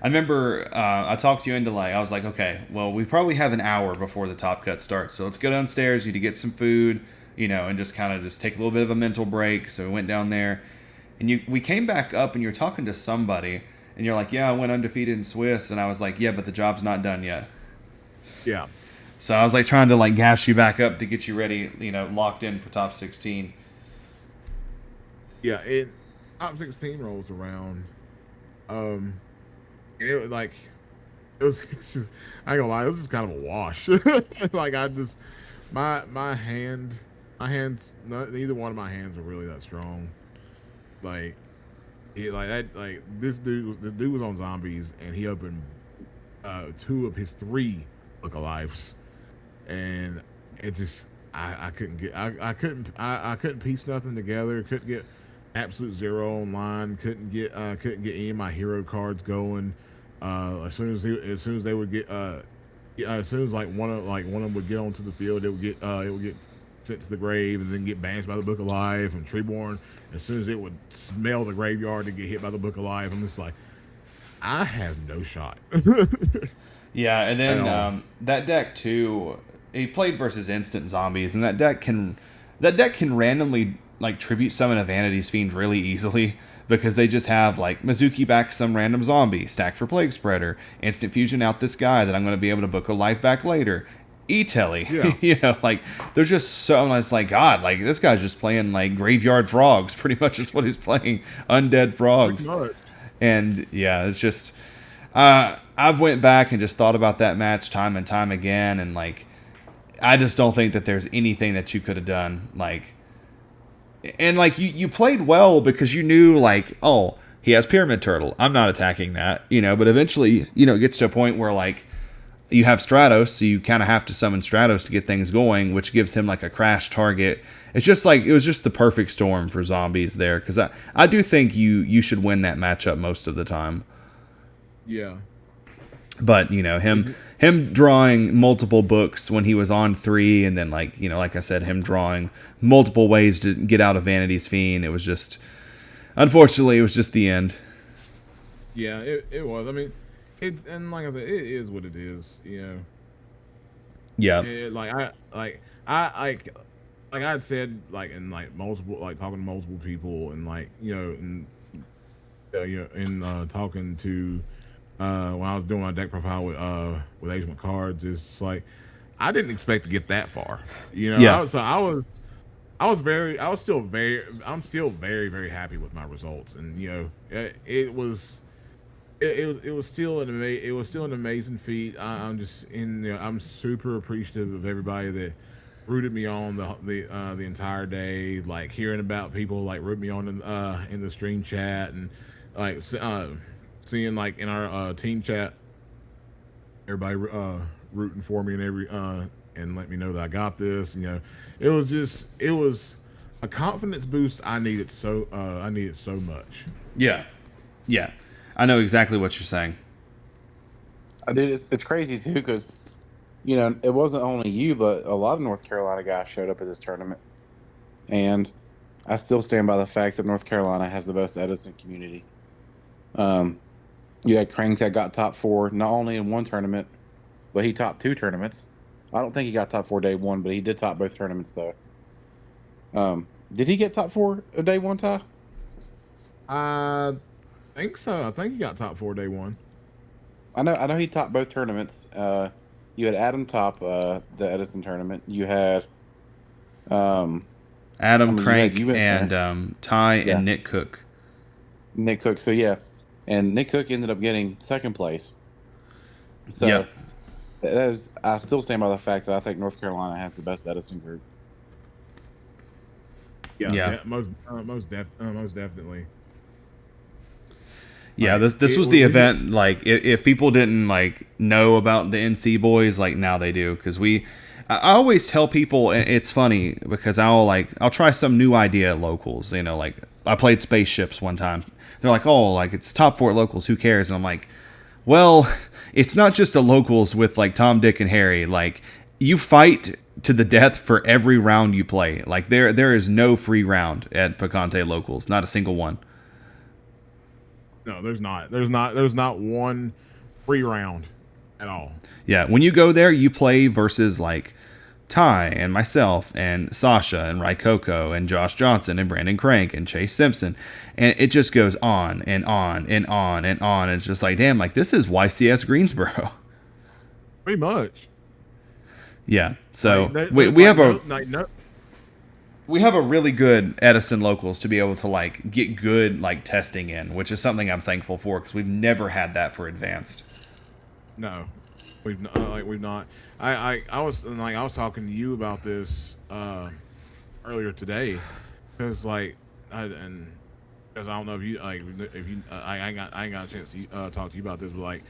I remember I talked you into I was like, okay, well, we probably have an hour before the top cut starts, so let's go downstairs, you to get some food, and just kind of take a little bit of a mental break. So we went down there, and we came back up, and you're talking to somebody, and you're like, yeah, I went undefeated in Swiss, and I was like, yeah, but the job's not done yet. Yeah. So I was like trying to gas you back up to get you ready, locked in for top 16. Yeah, top 16 rolls around. It was I ain't gonna lie, it was just kind of a wash. My hands, neither one of my hands were really that strong. This dude was on zombies, and he opened 2 of his 3 lookalikes, and it just I couldn't piece nothing together. Couldn't get absolute zero online. Couldn't get any of my hero cards going. As soon as they would get as soon as one of them would get onto the field, it would get sent to the grave and then get banished by the Book of Life and Treeborn. As soon as it would smell the graveyard to get hit by the Book of Life, I'm just like, I have no shot. Yeah, and then that deck too. He played versus instant zombies, and that deck can randomly tribute summon a Vanity's Fiend really easily because they just have Mizuki back some random zombie, stack for Plague Spreader, instant fusion out this guy that I'm going to be able to book a life back later. E-Telly, yeah. There's just so much God, this guy's just playing graveyard frogs, pretty much is what he's playing, undead frogs. And yeah, it's just I've went back and just thought about that match time and time again, and I just don't think that there's anything that you could have done. You played well because you knew oh, he has Pyramid Turtle, I'm not attacking that, but eventually, it gets to a point where you have Stratos, so you kind of have to summon Stratos to get things going, which gives him a crash target. It's just it was just the perfect storm for zombies there, because I do think you should win that matchup most of the time. Yeah. But, him drawing multiple books when he was on 3, and then, like I said, him drawing multiple ways to get out of Vanity's Fiend, it was just, unfortunately, it was just the end. Yeah, it was. I mean, and like I said, it is what it is, Yeah. I'd said, in multiple, talking to multiple people, and talking to when I was doing my deck profile with Agent Cards, it's I didn't expect to get that far, Yeah. I'm still very, very happy with my results, and it was it was still an amazing feat. I'm super appreciative of everybody that rooted me on the entire day. Like hearing about people like root me on in the stream chat and like seeing like in our team chat everybody rooting for me and and let me know that I got this. It was a confidence boost I needed so much. Yeah. Yeah. I know exactly what you're saying. I did. It's crazy too because it wasn't only you, but a lot of North Carolina guys showed up at this tournament, and I still stand by the fact that North Carolina has the best Edison community. You had Cranks that got top four not only in one tournament, but he topped two tournaments. I don't think he got top four day one, but he did top both tournaments though. Did he get top four a day one, Ty? I think so. I think he got top four day one. I know he topped both tournaments. You had Adam top the Edison tournament. You had Adam you Crank you and Ty Yeah. and Nick Cook. Nick Cook. So yeah, and Nick Cook ended up getting second place. So Yep. I still stand by the fact that I think North Carolina has the best Edison group. Yeah. Most definitely. Yeah, Like, this was the event. Like, if people didn't like know about the NC boys, like now they do, because I always tell people, and it's funny because I'll try some new idea at locals. Like I played spaceships one time. They're like, oh, like it's top four at locals. Who cares? And I'm like, well, it's not just a locals with like Tom, Dick, and Harry. Like you fight to the death for every round you play. Like there is no free round at Picante locals. Not a single one. No, there's not. There's not one free round at all. Yeah, when you go there, you play versus like Ty and myself and Sasha and Raikoko and Josh Johnson and Brandon Crank and Chase Simpson, and it just goes on and on and on and on. It's just like, damn, like this is YCS Greensboro. Pretty much. Yeah, so Like, we have no. we have a really good Edison locals to be able to like get good like testing in, which is something I'm thankful for because we've never had that for advanced. No, we've not. I was talking to you about this earlier today because I don't know if you I ain't got a chance to talk to you about this, but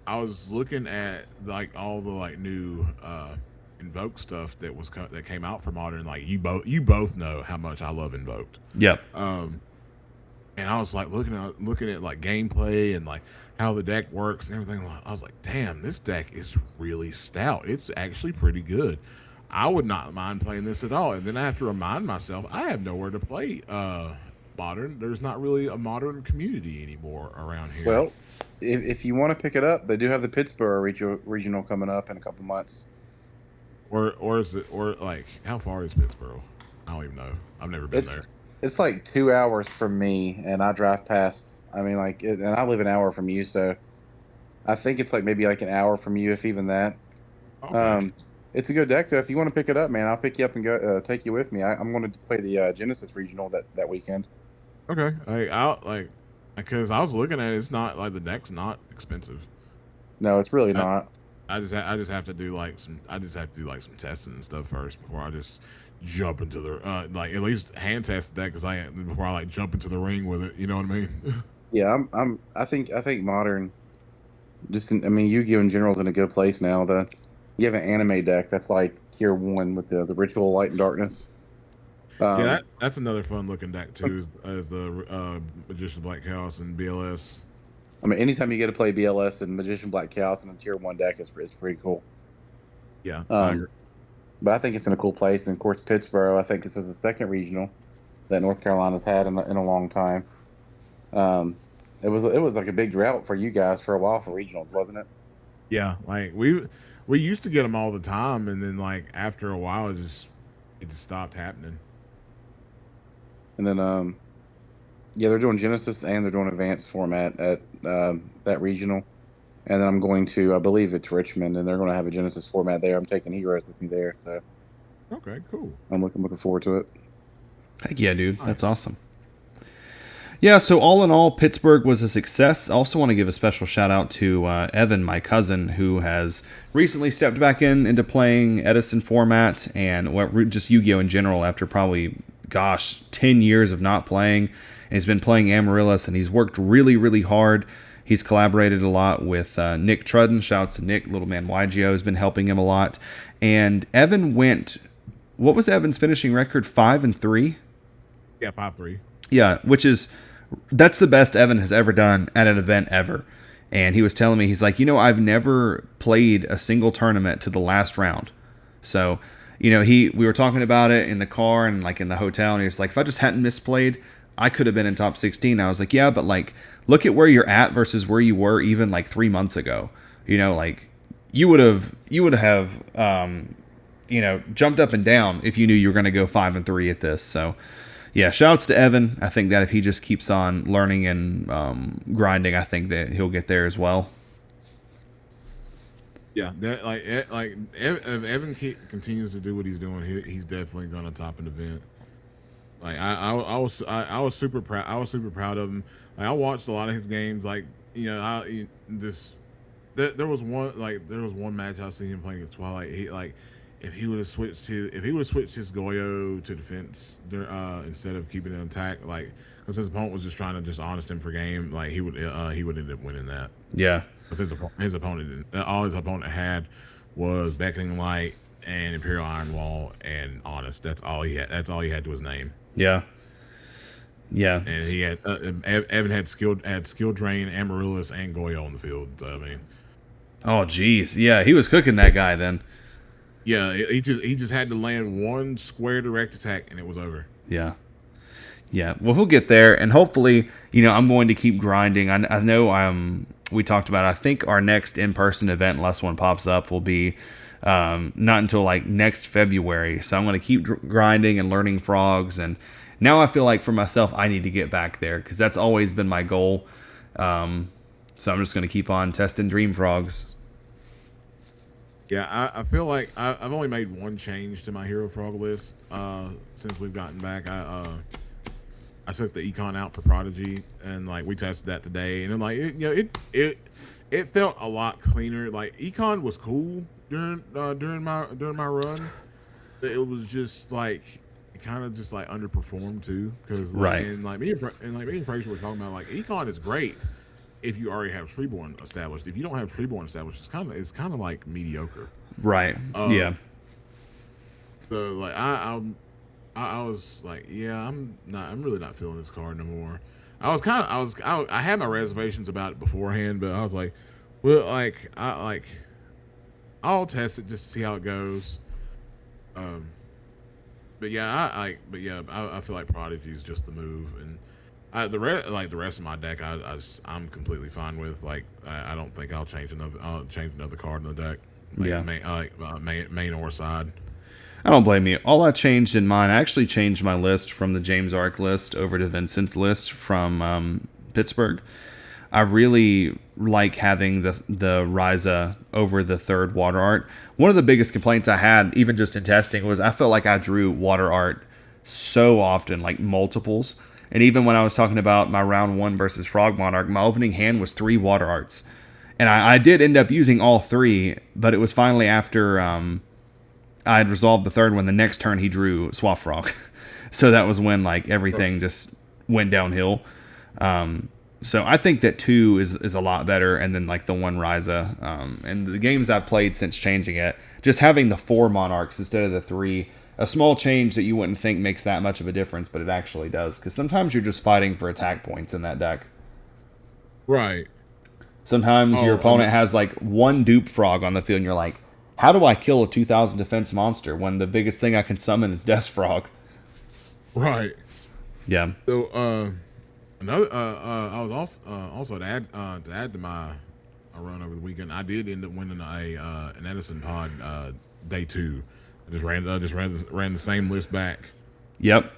I was looking at like all the like new Invoked stuff that came out for Modern. Like you both know how much I love Invoked. Yep. And I was like looking at like gameplay and like how the deck works and everything. I was like, damn, this deck is really stout. It's actually pretty good. I would not mind playing this at all. And then I have to remind myself I have nowhere to play Modern. There's not really a Modern community anymore around here. Well, if you want to pick it up, they do have the Pittsburgh regional coming up in a couple months. Or is it, or like how far is Pittsburgh? I don't even know. I've never been there. It's like 2 hours from me, and I drive past. I mean, and I live an hour from you, so I think it's like maybe like an hour from you, if even that. Okay. It's a good deck though. If you want to pick it up, man, I'll pick you up and go take you with me. I'm going to play the Genesis regional that weekend. Okay. Because I was looking at it, it's not like the deck's not expensive. No, it's really not. I just have to do like some testing and stuff first before I just jump into the like at least hand test that before I like jump into the ring with it. You know what I mean? Yeah, I think Modern. Yu-Gi-Oh in general is in a good place now. You have an anime deck that's like tier 1 with the Ritual Light and Darkness. Yeah, that's another fun looking deck too, as the Magician Black Chaos and BLS. I mean, anytime you get to play BLS and Magician Black Chaos in a tier 1 deck is pretty cool. Yeah, I agree. But I think it's in a cool place. And of course, Pittsburgh, I think this is the second regional that North Carolina's had in a long time. It was like a big drought for you guys for a while for regionals, wasn't it? Yeah, like we used to get them all the time, and then like after a while, it just stopped happening. And then yeah, they're doing Genesis and they're doing advanced format at that regional. And then I'm going to, I believe it's Richmond, and they're going to have a Genesis format there. I'm taking Heroes with me there, so Okay, cool. I'm looking forward to it. Heck yeah, dude. Nice. That's awesome. Yeah, so all in all, Pittsburgh was a success. I also want to give a special shout out to Evan, my cousin, who has recently stepped back into playing Edison format and just Yu-Gi-Oh! In general after probably, 10 years of not playing. And he's been playing Amaryllis, and he's worked really, really hard. He's collaborated a lot with Nick Trudden. Shouts to Nick. Little man YGO has been helping him a lot. And Evan what was Evan's finishing record? 5-3? Yeah, 5-3. Yeah, that's the best Evan has ever done at an event ever. And he was telling me, he's like, I've never played a single tournament to the last round. So, we were talking about it in the car and like in the hotel, and he was like, if I just hadn't misplayed, I could have been in top 16. I was like, yeah, but like, look at where you're at versus where you were even like 3 months ago. Like you would have, jumped up and down if you knew you were going to go 5-3 at this. So yeah, shouts to Evan. I think that if he just keeps on learning and grinding, I think that he'll get there as well. Yeah, if Evan continues to do what he's doing, he's definitely gonna top an event. Like I was super proud. I was super proud of him. Like, I watched a lot of his games. Like there was one match I seen him playing against Twilight. If he would have switched his Goyo to defense instead of keeping it in attack, like because his opponent was just trying to just honest him for game, like he would end up winning that. Yeah. Because his opponent all his opponent had was Beckoning Light and Imperial Iron Wall and Honest. That's all he had. That's all he had to his name. Yeah. Yeah. And he had Evan had skill drain, Amaryllis, and Goyo on the field. So, I mean. Oh geez, yeah, he was cooking that guy then. Yeah, he just had to land one square direct attack and it was over. Yeah. Yeah. Well, he'll get there, and hopefully, I'm going to keep grinding. I know we talked about, I think our next in-person event, unless one pops up, will be not until like next February. So I'm going to keep grinding and learning frogs. And now I feel like for myself, I need to get back there because that's always been my goal. So I'm just going to keep on testing dream frogs. Yeah, I feel like I've only made one change to my Hero Frog list since we've gotten back. I took the Econ out for Prodigy, and like we tested that today, and then like it felt a lot cleaner. Like Econ was cool during my run. It was just like it kind of just like underperformed too, because right. And me and Fraser were talking about like Econ is great if you already have Treeborn established. If you don't have Treeborn established, it's kind of like mediocre. Right. Yeah. So like I was like, yeah, I'm really not feeling this card no more. I had my reservations about it beforehand, but I was like, well, I'll test it just to see how it goes. But yeah, I feel like Prodigy is just the move, and the rest of my deck, I'm completely fine with. Like, I don't think I'll change another card in the deck. Main or side. I don't blame you. All I changed in mine, I actually changed my list from the James Arc list over to Vincent's list from Pittsburgh. I really like having the Ryza over the third Water Art. One of the biggest complaints I had, even just in testing, was I felt like I drew Water Art so often, like multiples. And even when I was talking about my round 1 versus Frog Monarch, my opening hand was 3 Water Arts. And I did end up using all 3, but it was finally after I had resolved the third one. The next turn he drew Swap Frog. So that was when like everything just went downhill. So I think that 2 is a lot better, and then like the 1 Ryza. And the games I've played since changing it, just having the 4 Monarchs instead of the 3, a small change that you wouldn't think makes that much of a difference, but it actually does. Because sometimes you're just fighting for attack points in that deck. Right. Sometimes your opponent has like 1 dupe frog on the field, and you're like, how do I kill a 2000 defense monster when the biggest thing I can summon is Death Frog? Right. Yeah. So another I was also to add to my run over the weekend, I did end up winning an Edison pod day 2. I just ran the same list back. Yep.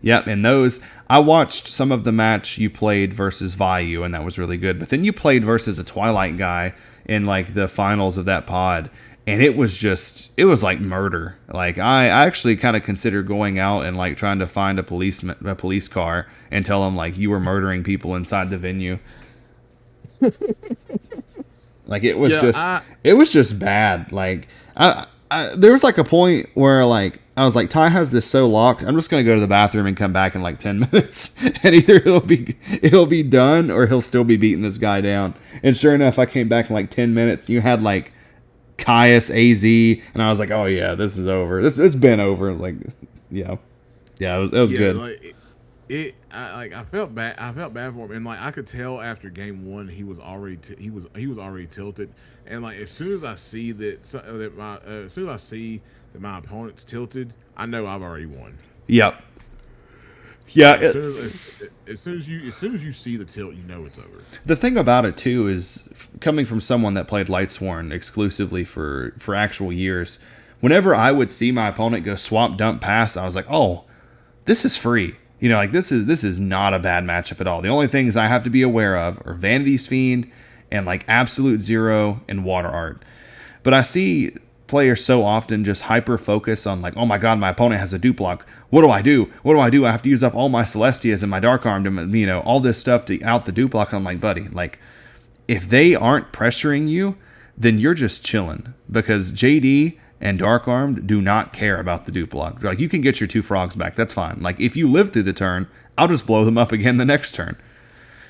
And those, I watched some of the match you played versus Vayu, and that was really good. But then you played versus a Twilight guy in like the finals of that pod, and it was like murder. Like I actually kind of consider going out and like trying to find a police car and tell them like you were murdering people inside the venue. Like it was just bad. Like there was like a point where like I was like, Ty has this so locked, I'm just gonna go to the bathroom and come back in like 10 minutes, and either it'll be done or he'll still be beating this guy down. And sure enough, I came back in like 10 minutes. You had like Caius AZ, and I was like, oh yeah, this is over. It's been over. Like, yeah, it was good. Like, I felt bad. I felt bad for him, and like I could tell after game one, he was already tilted. And like as soon as I see that my opponent's tilted, I know I've already won. Yep. Yeah. As soon as you see the tilt, you know it's over. The thing about it too is, coming from someone that played Lightsworn exclusively for actual years, whenever I would see my opponent go swap dump pass, I was like, oh, this is free. You know, like this is not a bad matchup at all. The only things I have to be aware of are Vanity's Fiend and like Absolute Zero and Water Art. But I see players so often just hyper focus on like, oh my god, my opponent has a dupe block. What do I do? I have to use up all my Celestias and my Dark Armed and, you know, all this stuff to out the dupe block. And I'm like, buddy, like if they aren't pressuring you, then you're just chilling, because JD and Dark Armed do not care about the dupe block. Like, you can get your 2 frogs back. That's fine. Like, if you live through the turn, I'll just blow them up again the next turn.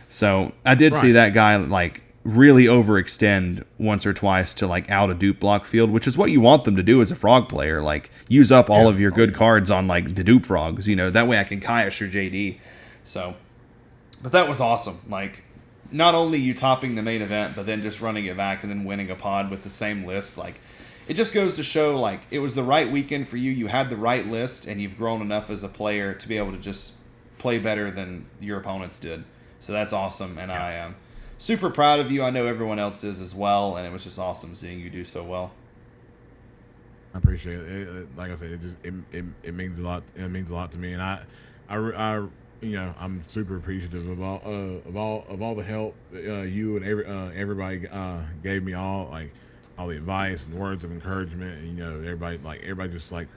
So I did see that guy like really overextend once or twice to like out a dupe block field, which is what you want them to do as a frog player. Like, use up all of your good cards on like the dupe frogs, you know, that way I can Kaiash your JD. So, but that was awesome. Like, not only you topping the main event, but then just running it back and then winning a pod with the same list. Like, it just goes to show like it was the right weekend for you. You had the right list, and you've grown enough as a player to be able to just play better than your opponents did. So that's awesome, and I am super proud of you. I know everyone else is as well, and it was just awesome seeing you do so well. I appreciate it. Like I said, it means a lot. It means a lot to me, and I you know, I'm super appreciative of all the help you and everybody gave me, all the advice and words of encouragement, and, you know, everybody just like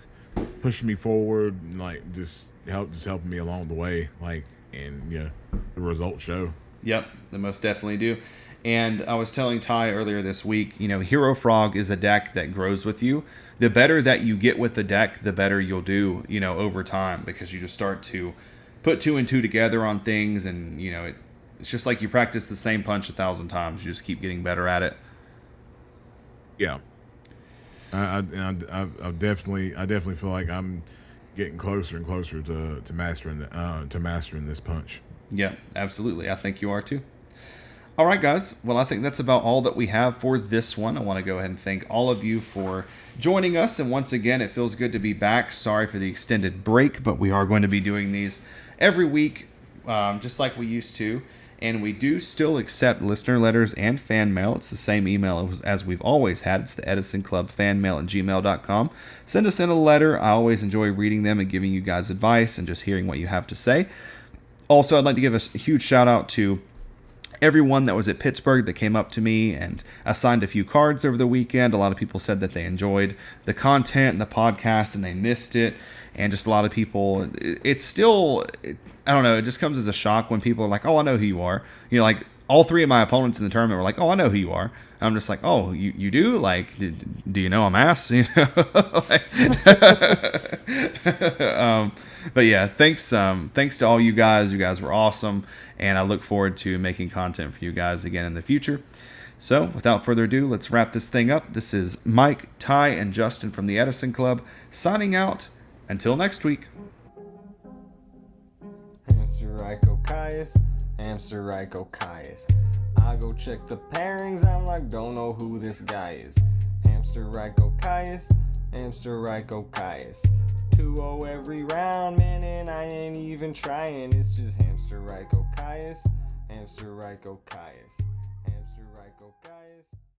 pushing me forward and like just helping me along the way, like, and, you know, the results show. Yep, they most definitely do. And I was telling Ty earlier this week, you know, Hero Frog is a deck that grows with you. The better that you get with the deck, the better you'll do, you know, over time, because you just start to put 2 and 2 together on things, and, you know, it's just like you practice the same punch 1,000 times. You just keep getting better at it. Yeah, I definitely feel like I'm getting closer and closer to mastering this punch. Yeah, absolutely. I think you are too. All right, guys. Well, I think that's about all that we have for this one. I want to go ahead and thank all of you for joining us. And once again, it feels good to be back. Sorry for the extended break, but we are going to be doing these every week, just like we used to. And we do still accept listener letters and fan mail. It's the same email as we've always had. It's the EdisonClubFanmail@gmail.com. Send us in a letter. I always enjoy reading them and giving you guys advice and just hearing what you have to say. Also, I'd like to give a huge shout out to everyone that was at Pittsburgh that came up to me, and I signed a few cards over the weekend. A lot of people said that they enjoyed the content and the podcast and they missed it. And just a lot of people, it's still, I don't know, it just comes as a shock when people are like, oh, I know who you are. You know, like all 3 of my opponents in the tournament were like, oh, I know who you are. And I'm just like, oh, you do? Like, do you know I'm ass? You know? But yeah, thanks to all you guys. You guys were awesome. And I look forward to making content for you guys again in the future. So without further ado, let's wrap this thing up. This is Mike, Ty, and Justin from the Edison Club signing out. Until next week. Hamster Ryko Caius, Hamster Ryko Caius. I go check the pairings, I'm like, don't know who this guy is. Hamster Ryko Caius, Hamster Ryko Caius. 2-0 every round, man, and I ain't even trying. It's just Hamster Ryko Caius, Hamster Ryko Caius.